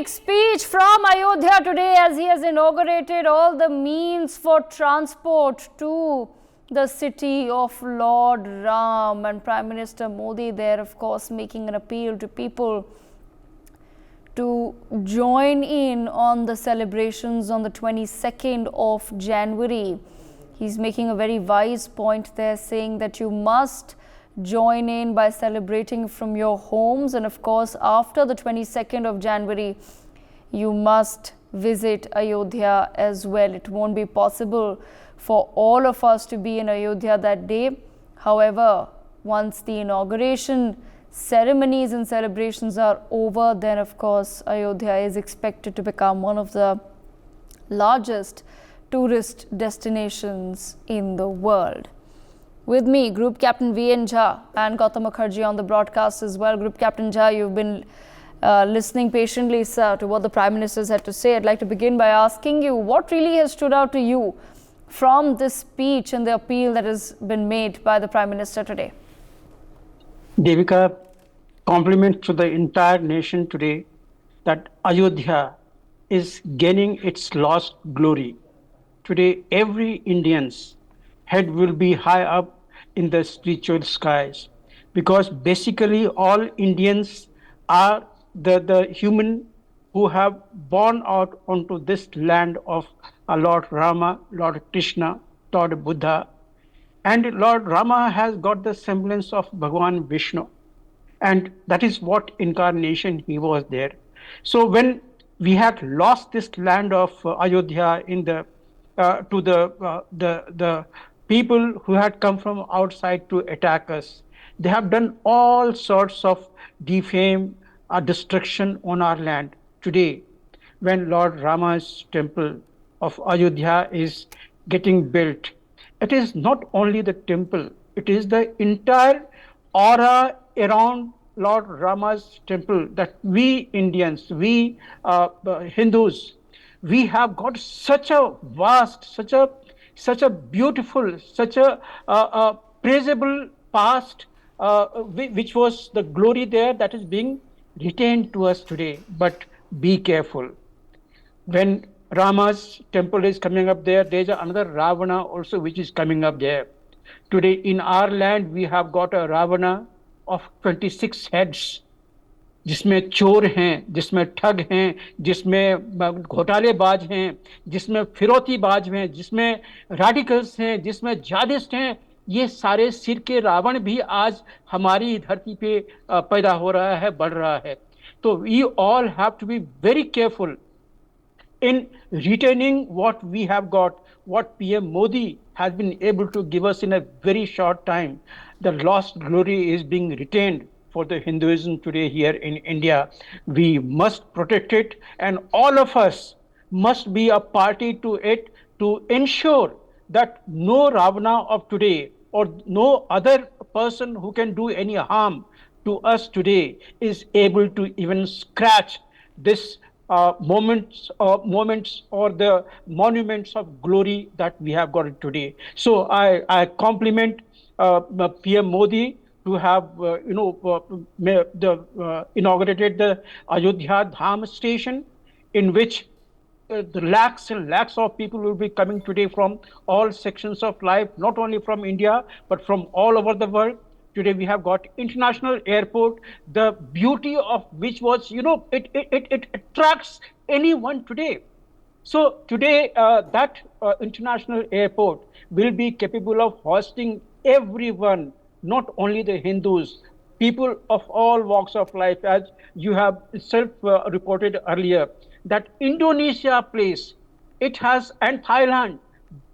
big speech from Ayodhya today as he has inaugurated all the means for transport to the city of Lord Ram, and Prime Minister Modi there, of course, making an appeal to people to join in on the celebrations on the 22nd of January. He's making a very wise point there, saying that you must join in by celebrating from your homes, and of course after the 22nd of January you must visit Ayodhya as well. It won't be possible for all of us to be in Ayodhya that day. However, once the inauguration ceremonies and celebrations are over, then of course Ayodhya is expected to become one of the largest tourist destinations in the world. With me, Group Captain V.N. Jha and Gautam Mukherjee on the broadcast as well. Group Captain Jha, you've been listening patiently, sir, to what the Prime Minister's had to say. I'd like to begin by asking you, what really has stood out to you from this speech and the appeal that has been made by the Prime Minister today? Devika, compliment to the entire nation today that Ayodhya is gaining its lost glory. Today, every Indian's head will be high up in the spiritual skies, because basically all Indians are the human who have born out onto this land of Lord Rama, Lord Krishna, Lord Buddha. And Lord Rama has got the semblance of Bhagavan Vishnu. And that is what incarnation he was there. So when we had lost this land of Ayodhya in the to the people who had come from outside to attack us, they have done all sorts of defame, destruction on our land. Today, when Lord Rama's temple of Ayodhya is getting built, it is not only the temple, it is the entire aura around Lord Rama's temple that we Indians, we Hindus, we have got such a vast, such a beautiful, such a praisable past, which was the glory there that is being retained to us today. But be careful. When Rama's temple is coming up there, there is another Ravana also which is coming up there. Today in our land, we have got a Ravana of 26 heads, जिसमें चोर हैं, जिसमें ठग हैं, जिसमें घोटालेबाज हैं, जिसमें फिरौतीबाज हैं, जिसमें रेडिकल्स हैं, जिसमें जिहादिस्ट हैं, ये सारे सिर के रावण भी आज हमारी धरती पे पैदा हो रहा है, बढ़ रहा है. तो we all have to be very careful in retaining what we have got, what PM Modi has been able to give us in a very short time. The lost glory is being retained for the Hinduism today here in India. We must protect it, and all of us must be a party to it to ensure that no Ravana of today or no other person who can do any harm to us today is able to even scratch this moments or the monuments of glory that we have got today. So I compliment PM Modi to have inaugurated the Ayodhya Dham station, in which the lakhs and lakhs of people will be coming today from all sections of life, not only from India but from all over the world. Today we have got international airport, the beauty of which was, it attracts anyone today. So today that international airport will be capable of hosting everyone, not only the Hindus, people of all walks of life, as you have self-reported earlier, that Indonesia place, it has, and Thailand,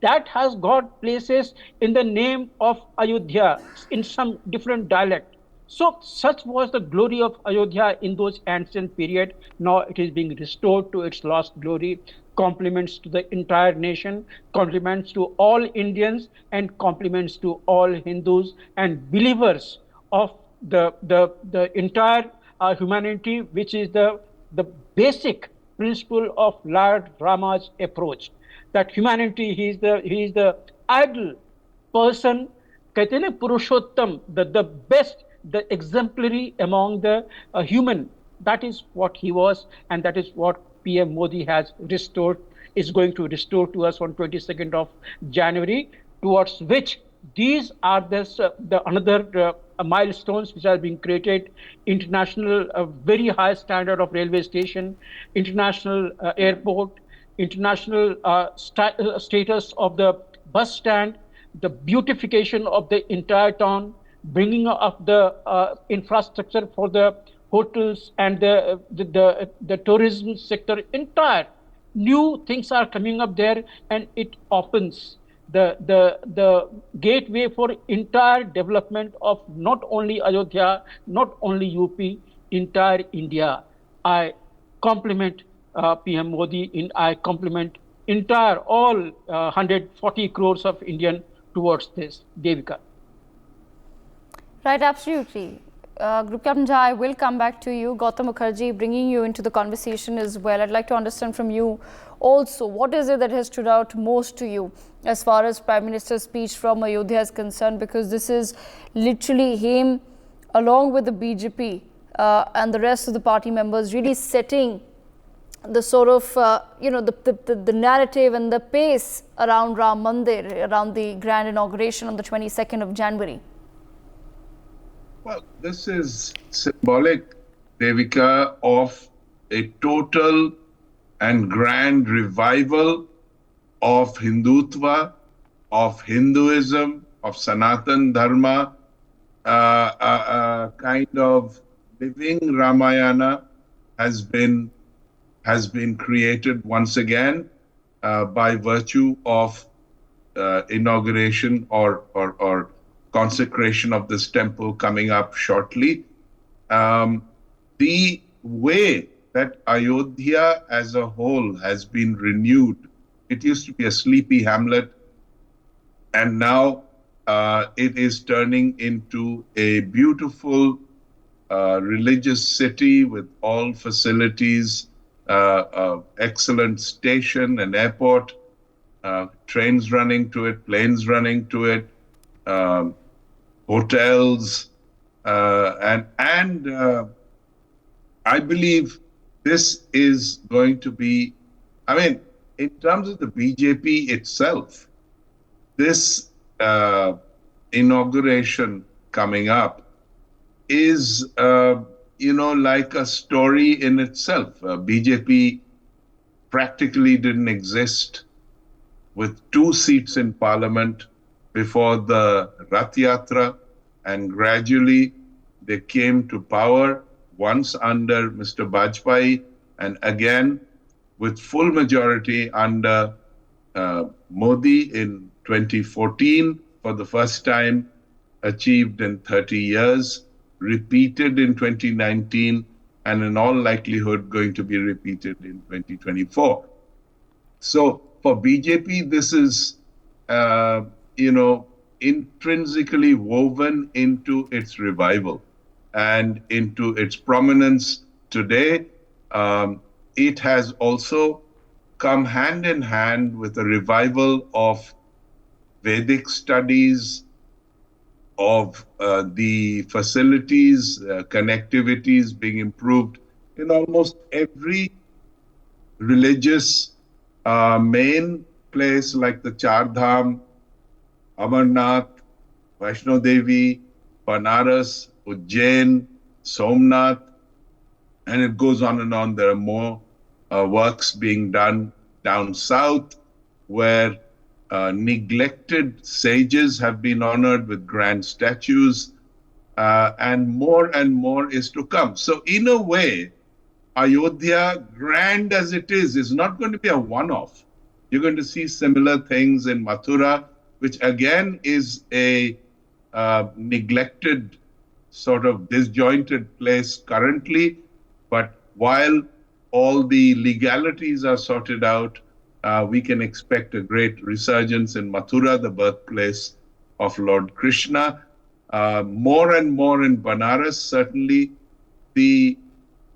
that has got places in the name of Ayodhya in some different dialect. So such was the glory of Ayodhya in those ancient period. Now it is being restored to its lost glory. Compliments to the entire nation, compliments to all Indians, and compliments to all Hindus and believers of the entire humanity, which is the basic principle of Lord Rama's approach. That humanity, he is the ideal person, कहते हैं ना पुरुषोत्तम, the best, the exemplary among the human That is what he was, and that is what PM Modi has restored, is going to restore to us on 22nd of January, towards which these are the another milestones which are being created: international, very high standard of railway station, international airport, international status of the bus stand, the beautification of the entire town, bringing up the infrastructure for the hotels and the tourism sector. Entire new things are coming up there, and it opens the gateway for entire development of not only Ayodhya, not only UP, entire India. I compliment PM Modi, I compliment entire all 140 crores of Indian towards this. Devika. Right, absolutely. Group Captain Jha, I will come back to you. Gautam Mukherjee, bringing you into the conversation as well. I'd like to understand from you also, what is it that has stood out most to you as far as Prime Minister's speech from Ayodhya is concerned? Because this is literally him, along with the BJP and the rest of the party members, really setting the sort of, the narrative and the pace around Ram Mandir, around the grand inauguration on the 22nd of January. Well, this is symbolic, Devika, of a total and grand revival of Hindutva, of Hinduism, of Sanatan Dharma, kind of living Ramayana has been created once again by virtue of inauguration or consecration of this temple coming up shortly. The way that Ayodhya as a whole has been renewed, it used to be a sleepy hamlet, and now it is turning into a beautiful religious city with all facilities, excellent station and airport, trains running to it, planes running to it, hotels, and I believe this is going to be, I mean, in terms of the BJP itself, this inauguration coming up is, like a story in itself. BJP practically didn't exist with 2 seats in parliament before the Rath Yatra, and gradually they came to power, once under Mr. Bajpayee, and again with full majority under Modi in 2014, for the first time achieved in 30 years, repeated in 2019, and in all likelihood going to be repeated in 2024. So for BJP, this is, intrinsically woven into its revival and into its prominence today. It has also come hand in hand with a revival of Vedic studies, of the facilities, connectivities being improved in almost every religious main place, like the Char Dham, Amarnath, Vaishno Devi, Banaras, Ujjain, Somnath, and it goes on and on. There are more works being done down south, where neglected sages have been honored with grand statues, and more is to come. So in a way, Ayodhya, grand as it is not going to be a one-off. You're going to see similar things in Mathura, which again is a neglected, sort of disjointed place currently. But while all the legalities are sorted out, we can expect a great resurgence in Mathura, the birthplace of Lord Krishna. More and more in Banaras, certainly the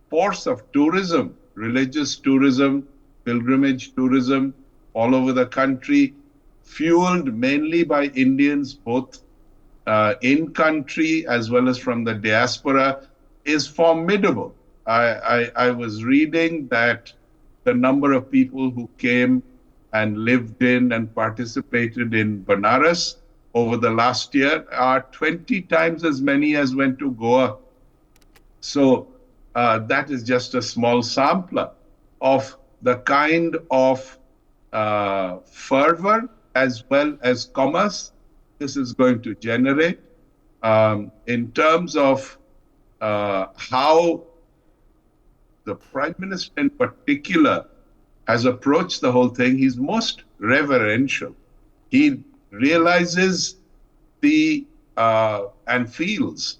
force of tourism, religious tourism, pilgrimage tourism all over the country, fueled mainly by Indians, both in country as well as from the diaspora, is formidable. I was reading that the number of people who came and lived in and participated in Banaras over the last year are 20 times as many as went to Goa. So that is just a small sampler of the kind of fervor as well as commerce this is going to generate. In terms of how the Prime Minister in particular has approached the whole thing, he's most reverential. He realizes the and feels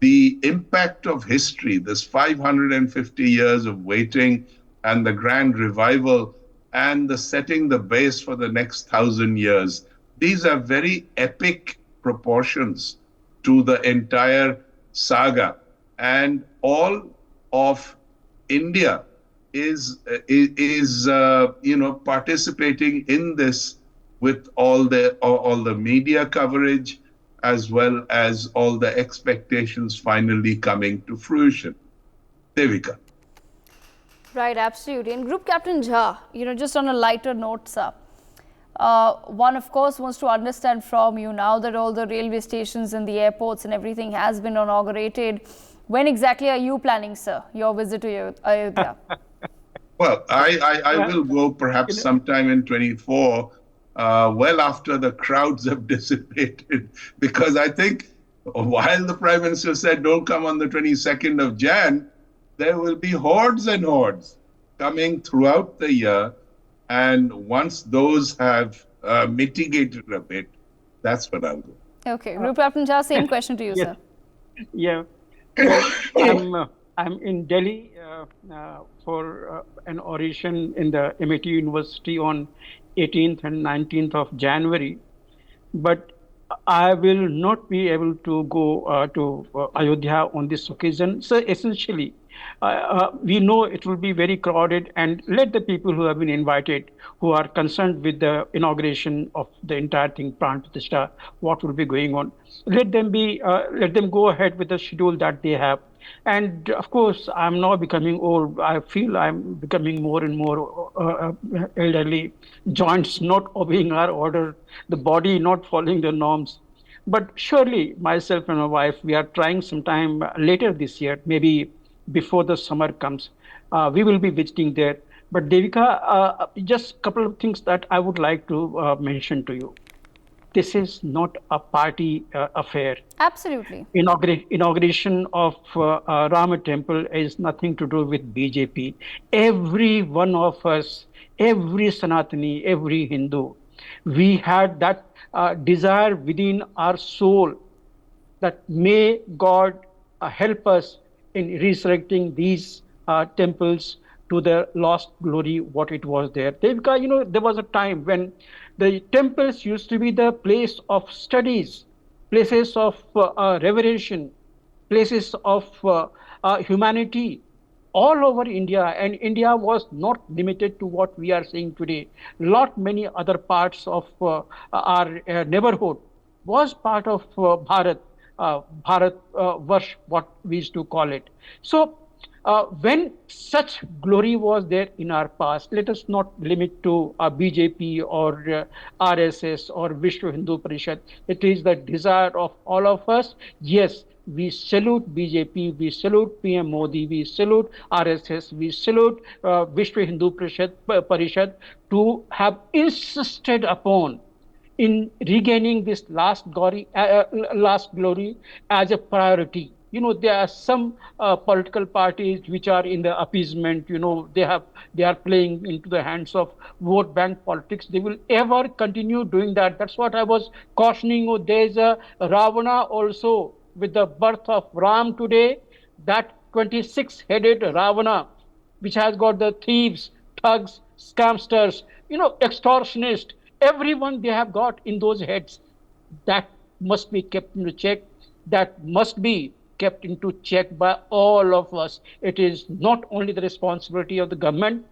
the impact of history, this 550 years of waiting and the grand revival and the setting the base for the next 1,000 years. These are very epic proportions to the entire saga. And all of India is participating in this with all the media coverage as well as all the expectations finally coming to fruition. Devika. Right, absolutely. And Group Captain Jha, just on a lighter note, sir, one of course wants to understand from you, now that all the railway stations and the airports and everything has been inaugurated, when exactly are you planning, sir, your visit to Ayodhya? Well, I will go perhaps sometime in 24, well after the crowds have dissipated, because I think while the Prime Minister said don't come on the 22nd of Jan, there will be hordes and hordes coming throughout the year. And once those have mitigated a bit, that's when I'll go. Okay. Group Captain Jha, same question to you, Yes. sir. Yeah. Well, I'm in Delhi for an oration in the MIT University on 18th and 19th of January, but I will not be able to go to Ayodhya on this occasion. So essentially, we know it will be very crowded, and let the people who have been invited, who are concerned with the inauguration of the entire thing, Pran Pratishtha, what will be going on, let them go ahead with the schedule that they have. And of course, I'm now becoming old. I feel I'm becoming more and more elderly. Joints not obeying our order, the body not following the norms. But surely, myself and my wife, we are trying sometime later this year, maybe before the summer comes. We will be visiting there. But Devika, just a couple of things that I would like to mention to you. This is not a party affair. Absolutely. Inauguration of Rama Temple is nothing to do with BJP. Every one of us, every Sanatani, every Hindu, we had that desire within our soul that may God help us in resurrecting these temples to their lost glory, what it was there. Devika, there was a time when the temples used to be the place of studies, places of revelation, places of humanity all over India. And India was not limited to what we are seeing today. Lot many other parts of our neighborhood was part of Bharat, Bharat Varsh, what we used to call it. So when such glory was there in our past, let us not limit to BJP or RSS or Vishwa Hindu Parishad. It is the desire of all of us. Yes, we salute BJP, we salute PM Modi, we salute RSS, we salute Vishwa Hindu Parishad to have insisted upon in regaining this last glory as a priority. There are some political parties which are in the appeasement. They are playing into the hands of vote bank politics. They will ever continue doing that. That's what I was cautioning you. There's a Ravana also with the birth of Ram today. That 26-headed Ravana, which has got the thieves, thugs, scamsters, extortionists, everyone they have got in those heads. That must be kept into check. That must be kept into check by all of us. It is not only the responsibility of the government.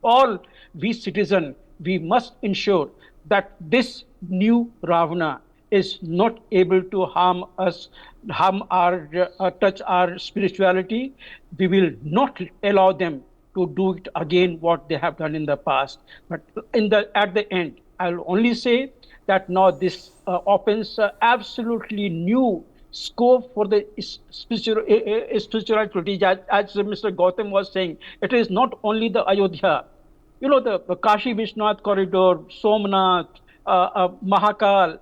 All we citizens, we must ensure that this new Ravana is not able to harm us, touch our spirituality, we will not allow them to do it again what they have done in the past. But at the end, I'll only say that now this opens absolutely new scope for the spirituality. As Mr. Gautam was saying, it is not only the Ayodhya, the Kashi Vishwanath corridor, Somnath, Mahakal.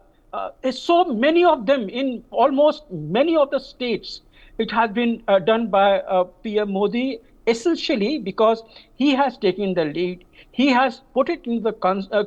There's so many of them in almost many of the states. It has been done by PM Modi essentially because he has taken the lead. He has put it in the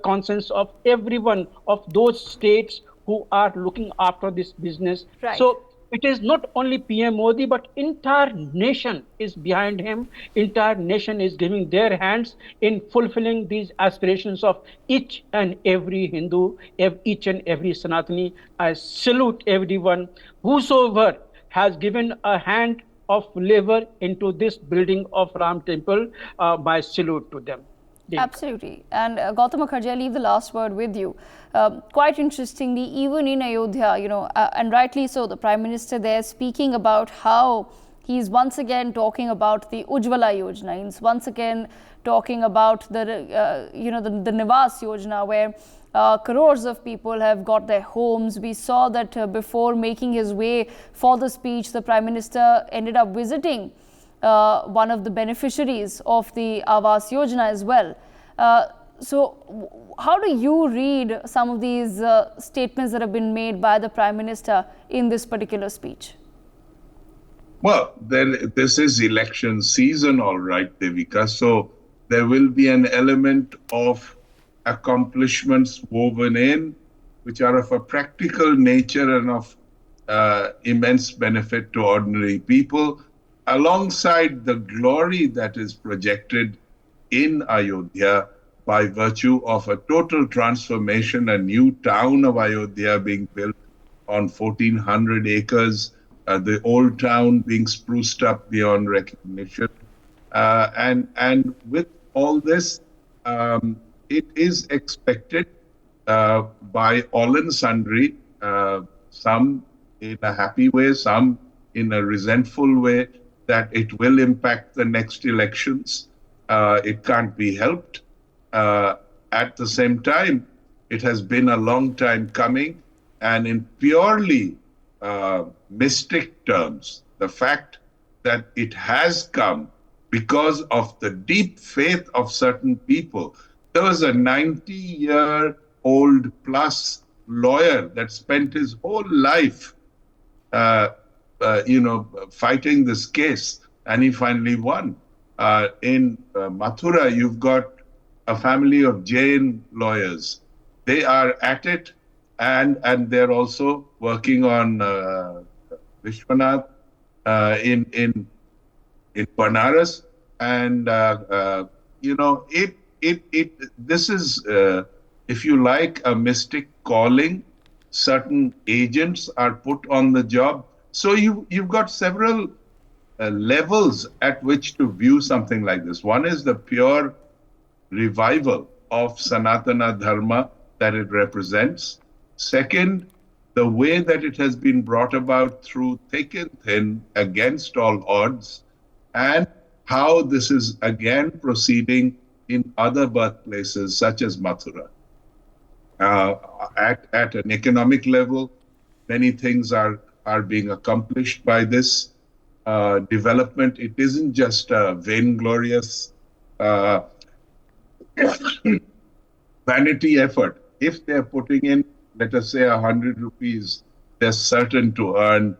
conscience of everyone of those states who are looking after this business. Right. So it is not only PM Modi, but entire nation is behind him. Entire nation is giving their hands in fulfilling these aspirations of each and every Hindu, each and every Sanatani. I salute everyone, whosoever has given a hand of labor into this building of Ram Temple. My salute to them. Absolutely. And Gautam Mukherjee, I leave the last word with you. Quite interestingly, even in Ayodhya, and rightly so, the Prime Minister there speaking about how he's once again talking about the Ujjwala Yojana. He's once again talking about the Nivas Yojana, where crores of people have got their homes. We saw that before making his way for the speech, the Prime Minister ended up visiting one of the beneficiaries of the Awas Yojana as well. So how do you read some of these statements that have been made by the Prime Minister in this particular speech? Well, this is election season, all right, Devika. So there will be an element of accomplishments woven in, which are of a practical nature and of immense benefit to ordinary people, alongside the glory that is projected in Ayodhya by virtue of a total transformation, a new town of Ayodhya being built on 1,400 acres, the old town being spruced up beyond recognition. And with all this, it is expected by all and sundry, some in a happy way, some in a resentful way, that it will impact the next elections. It can't be helped. At the same time, it has been a long time coming, and in purely mystic terms, the fact that it has come because of the deep faith of certain people. There was a 90-year-old plus lawyer that spent his whole life fighting this case, and he finally won. In Mathura, you've got a family of Jain lawyers. They are at it, and they're also working on Vishwanath in Banaras, and this is, if you like, a mystic calling. Certain agents are put on the job. So you've got several levels at which to view something like this. One is the pure revival of Sanatana Dharma that it represents. Second, the way that it has been brought about through thick and thin, against all odds, and how this is again proceeding in other birthplaces such as Mathura. At an economic level, many things are being accomplished by this development. It isn't just a vainglorious vanity effort. If they're putting in, let us say, 100 rupees, they're certain to earn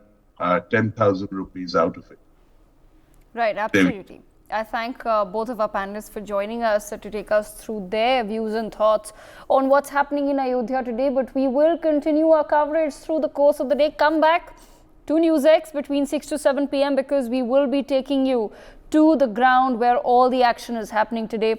10,000 rupees out of it. Right, absolutely. I thank both of our panelists for joining us to take us through their views and thoughts on what's happening in Ayodhya today. But we will continue our coverage through the course of the day. Come back to NewsX between 6 to 7 p.m. because we will be taking you to the ground where all the action is happening today.